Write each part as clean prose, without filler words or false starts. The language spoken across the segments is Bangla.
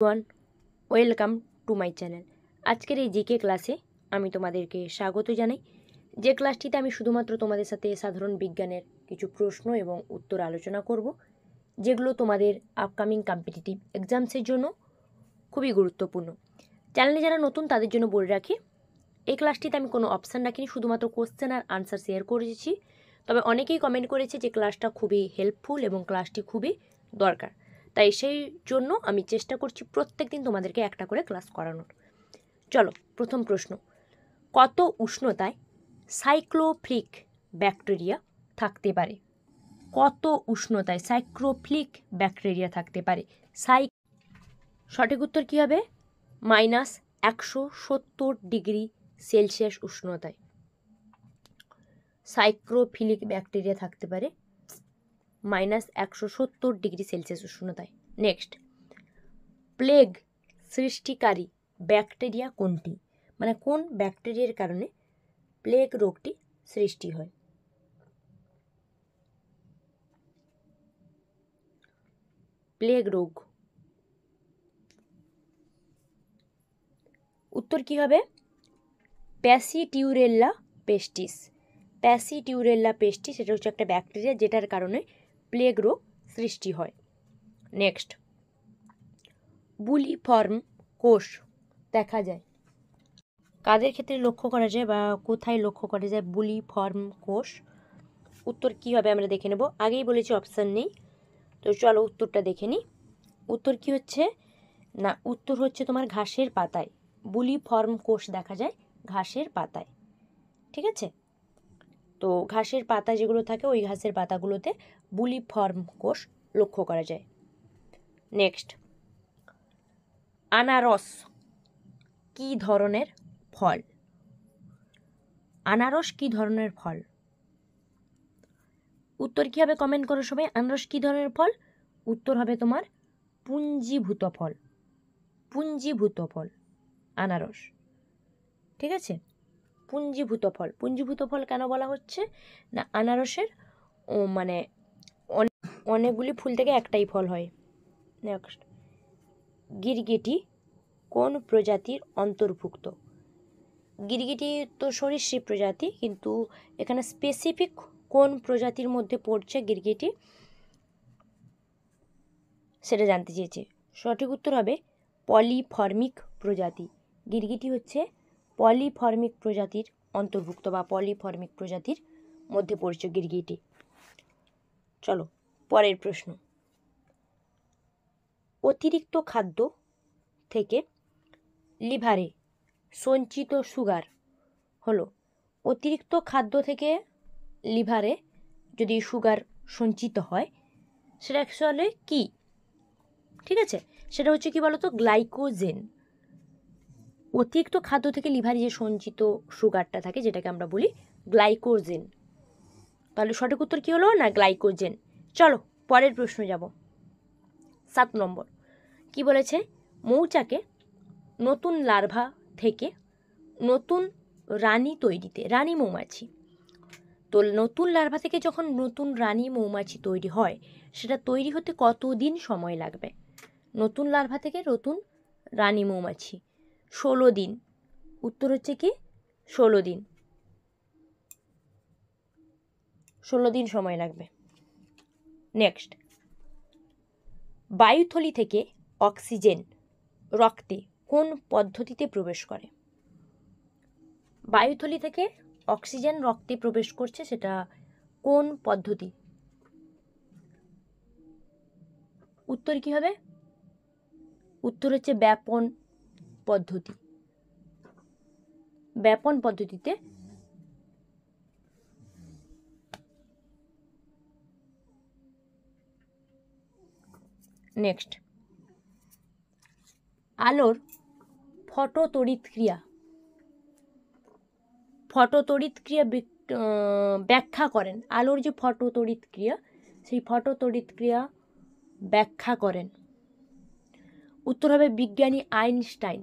One welcome to my channel. আজকের এই জিকে ক্লাসে আমি তোমাদেরকে স্বাগত জানাই। যে ক্লাসটিতে আমি শুধুমাত্র তোমাদের সাথে সাধারণ বিজ্ঞানের কিছু প্রশ্ন এবং উত্তর আলোচনা করব, যেগুলো তোমাদের আপকামিং কম্পিটিটিভ এক্সামসের জন্য খুবই গুরুত্বপূর্ণ। চ্যানেলে যারা নতুন তাদের জন্য বলে রাখি, এই ক্লাসটিতে আমি কোনো অপশান রাখিনি, শুধুমাত্র কোশ্চেন আর আনসার শেয়ার করেছি। তবে অনেকেই কমেন্ট করেছে যে ক্লাসটা খুবই হেল্পফুল এবং ক্লাসটি খুবই দরকার, তাই সেই জন্য আমি চেষ্টা করছি প্রত্যেক দিন তোমাদেরকে একটা করে ক্লাস করানোর। চলো, প্রথম প্রশ্ন, কত উষ্ণতায় সাইক্লোফিলিক ব্যাকটেরিয়া থাকতে পারে? কত উষ্ণতায় সাইক্লোফিলিক ব্যাকটেরিয়া থাকতে পারে? সঠিক উত্তর কী হবে? -170 ডিগ্রি সেলসিয়াস উষ্ণতায় সাইক্লোফিলিক ব্যাকটেরিয়া থাকতে পারে, -170 ডিগ্রি সেলসিয়াস উষ্ণতায়। নেক্সট, প্লেগ সৃষ্টিকারী ব্যাকটেরিয়া কোনটি? মানে কোন ব্যাকটেরিয়ার কারণে প্লেগ রোগটি সৃষ্টি হয়? প্লেগ রোগ, উত্তর কি হবে? প্যাসিটিউরেল্লা পেস্টিস। প্যাসিটিউরেল্লা পেস্টিস এটা হচ্ছে একটা ব্যাকটেরিয়া যেটার কারণে প্লেগ রোগ সৃষ্টি হয়। নেক্সট, বুলিফর্ম কোষ দেখা যায় কাদের ক্ষেত্রে লক্ষ্য করা যায় বা কোথায় লক্ষ্য করা যায় বুলিফর্ম কোষ? উত্তর কি হবে আমরা দেখে নেব। আগেই বলেছি অপশান নেই, তো চলো উত্তরটা দেখে নিই। উত্তর কি হচ্ছে না, উত্তর হচ্ছে তোমার ঘাসের পাতায়। বুলিফর্ম কোষ দেখা যায় ঘাসের পাতায়, ঠিক আছে? তো ঘাসের পাতা যেগুলো থাকে ওই ঘাসের পাতাগুলোতে বুলিফর্ম কোষ লক্ষ্য করা যায়। নেক্সট, আনারস কি ধরনের ফল? আনারস কি ধরনের ফল? উত্তর কি হবে কমেন্ট করো সবাই। আনারস কি ধরনের ফল? উত্তর হবে তোমার পুঞ্জীভূত ফল। পুঞ্জীভূত ফল আনারস, ঠিক আছে? পুঞ্জীভূত ফল। পুঞ্জীভূত ফল কেন বলা হচ্ছে না, আনারসের মানে অনেকগুলি ফুল থেকে একটাই ফল হয়। নেক্সট, গিরগিটি কোন প্রজাতির অন্তর্ভুক্ত? গিরগিটি তো সরীসৃপ প্রজাতি, কিন্তু এখানে স্পেসিফিক কোন প্রজাতির মধ্যে পড়ছে গিরগিটি সেটা জানতে চেয়েছে। সঠিক উত্তর হবে পলিফর্মিক প্রজাতি। গিরগিটি হচ্ছে পলিফর্মিক প্রজাতির অন্তর্ভুক্ত বা পলিফর্মিক প্রজাতির মধ্যে পড়ছে গিরগিটি। চলো পরের প্রশ্ন, অতিরিক্ত খাদ্য থেকে লিভারে সঞ্চিত সুগার হলো, অতিরিক্ত খাদ্য থেকে লিভারে যদি সুগার সঞ্চিত হয় সেটা অ্যাকচুয়ালি কি? ঠিক আছে, সেটা হচ্ছে কি বলতো, গ্লাইকোজেন। অতিরিক্ত খাদ্য থেকে লিভারে যে সঞ্চিত সুগারটা থাকে যেটাকে আমরা বলি গ্লাইকোজেন। তাহলে সঠিক উত্তর কি হলো না, গ্লাইকোজেন। চলো পরের প্রশ্ন যাব। 7 নম্বর কি বলেছে? মৌচাকে নতুন লার্ভা থেকে নতুন রানী তৈরিতে, রানী মৌমাছি, তো নতুন লার্ভা থেকে যখন নতুন রানী মৌমাছি তৈরি হয় সেটা তৈরি হতে কতদিন সময় লাগবে? নতুন লার্ভা থেকে নতুন রানী মৌমাছি 16 দিন। উত্তর হচ্ছে কি 16 দিন। 16 দিন সময় লাগবে। নেক্সট, বায়ুথলি থেকে অক্সিজেন রক্তে কোন পদ্ধতিতে প্রবেশ করে? বায়ুথলি থেকে অক্সিজেন রক্তে প্রবেশ করছে, সেটা কোন পদ্ধতি? উত্তর কি হবে? উত্তর হচ্ছে ব্যাপন পদ্ধতি। ব্যাপন পদ্ধতিতে নেক্সট, আলোর ফটোতড়িৎক্রিয়া ব্যাখ্যা করেন। আলোর যে ফটোতড়িৎক্রিয়া সেই ফটোতড়িৎক্রিয়া ব্যাখ্যা করেন। উত্তর হবে বিজ্ঞানী আইনস্টাইন।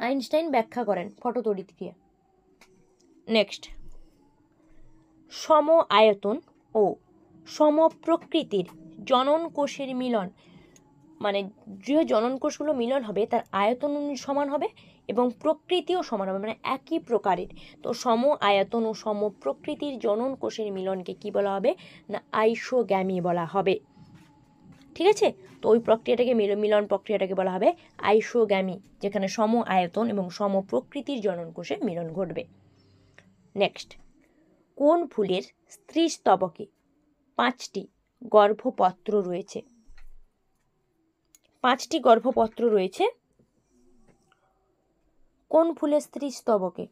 আইনস্টাইন ব্যাখ্যা করেন ফটোতড়িৎক্রিয়া। নেক্সট, সম আয়তন ও সমপ্রকৃতির জনন কোষের মিলন, মানে যে জনন কোষগুলো মিলন হবে তার আয়তন সমান হবে এবং প্রকৃতিও সমান হবে, মানে একই প্রকারের। তো সম আয়তন ও সম প্রকৃতির জনন কোষের মিলনকে কি বলা হবে না আইসোগ্যামি বলা হবে। ঠিক আছে, তো ওই প্রক্রিয়াটাকে মিলন প্রক্রিয়াটাকে বলা হবে আইসোগ্যামি, যেখানে সম আয়তন এবং সম প্রকৃতির জনন কোষের মিলন ঘটবে। নেক্সট, কোন ফুলের স্ত্রীস্তবকে 5টি গর্ভপত্র রয়েছে? 5টি গর্ভপত্র রয়েছে কোন ফুলের স্ত্রীস্তবকে?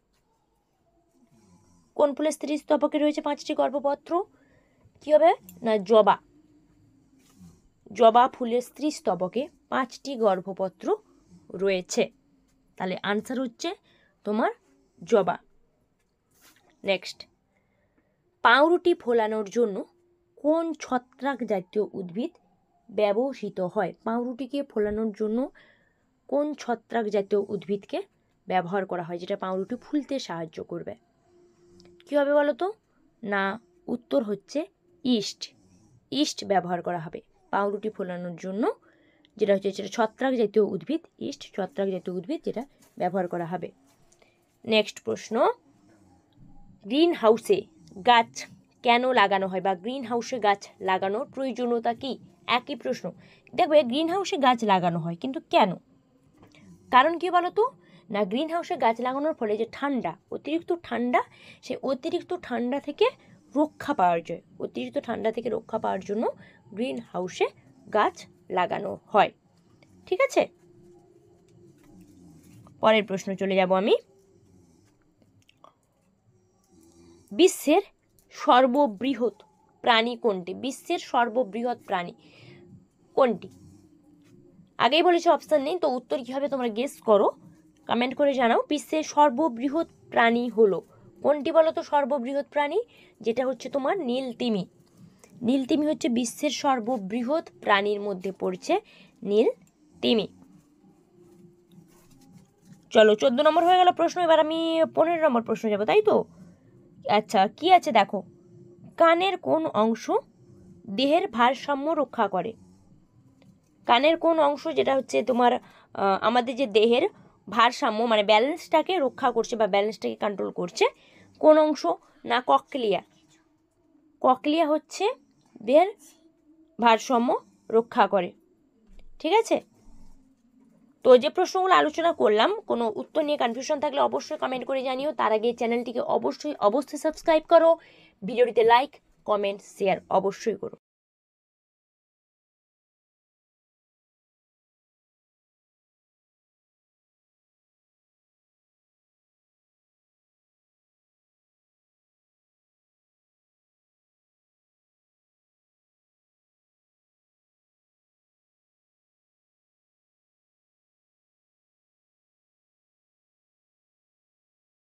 কোন ফুলের স্ত্রীস্তবকে রয়েছে 5টি গর্ভপত্র? কি হবে না জবা। জবা ফুলের স্ত্রীস্তবকে 5টি গর্ভপত্র রয়েছে, তাহলে আনসার হচ্ছে তোমার জবা। নেক্সট, পাউরুটি ফোলানোর জন্য কোন ছত্রাক জাতীয় উদ্ভিদ ব্যবহৃত হয়? পাউরুটিকে ফোলানোর জন্য কোন ছত্রাক জাতীয় উদ্ভিদকে ব্যবহার করা হয়, যেটা পাউরুটি ফুলতে সাহায্য করবে? কী হবে বলো তো না, উত্তর হচ্ছে ইস্ট। ইস্ট ব্যবহার করা হবে পাউরুটি ফোলানোর জন্য, যেটা হচ্ছে যেটা ছত্রাক জাতীয় উদ্ভিদ, ইস্ট ছত্রাক জাতীয় উদ্ভিদ, যেটা ব্যবহার করা হবে। নেক্সট প্রশ্ন, গ্রিন হাউসে গাছ কেন লাগানো হয় বা গ্রিন হাউসে গাছ লাগানোর প্রয়োজনীয়তা কি? একই প্রশ্ন। দেখবে গ্রিন হাউসে গাছ লাগানো হয়, কিন্তু কেন? কারণ কি বলো তো না, গ্রিন হাউসে গাছ লাগানোর ফলে যে ঠান্ডা, অতিরিক্ত ঠান্ডা, সেই অতিরিক্ত ঠান্ডা থেকে রক্ষা পাওয়ার জন্য, অতিরিক্ত ঠান্ডা থেকে রক্ষা পাওয়ার জন্য গ্রিন হাউসে গাছ লাগানো হয়। ঠিক আছে, পরের প্রশ্ন চলে যাব আমি। বিশ্বের সর্ববৃহৎ প্রাণী কোনটি? বিশ্বের সর্ববৃহৎ প্রাণী কোনটি? আগেই বলেছি অপশান নেই, তো উত্তর কী হবে তোমরা গেস করো, কমেন্ট করে জানাও। বিশ্বের সর্ববৃহৎ প্রাণী হলো কোনটি বলো তো? সর্ববৃহৎ প্রাণী যেটা হচ্ছে তোমার নীলতিমি। নীলতিমি হচ্ছে বিশ্বের সর্ববৃহৎ প্রাণীর মধ্যে পড়ছে নীলতিমি। চলো 14 নম্বর হয়ে গেল প্রশ্ন, এবার আমি 15 নম্বর প্রশ্ন যাব, তাই তো? আচ্ছা, কি আছে দেখো, কানের কোন অংশ দেহের ভারসাম্য রক্ষা করে? কানের কোন অংশ যেটা হচ্ছে তোমার আমাদের যে দেহের ভারসাম্য মানে ব্যালেন্সটাকে রক্ষা করছে বা ব্যালেন্সটাকে কন্ট্রোল করছে, কোন অংশ না ককলিয়া। ককলিয়া হচ্ছে দেহের ভারসাম্য রক্ষা করে। ঠিক আছে, তো যে প্রশ্নগুলো আলোচনা করলাম, কোনো উত্তর নিয়ে কনফিউশন থাকলে অবশ্যই কমেন্ট করে জানিও। তার আগে চ্যানেলটিকে অবশ্যই সাবস্ক্রাইব করো, ভিডিওটিতে লাইক কমেন্ট শেয়ার অবশ্যই করো।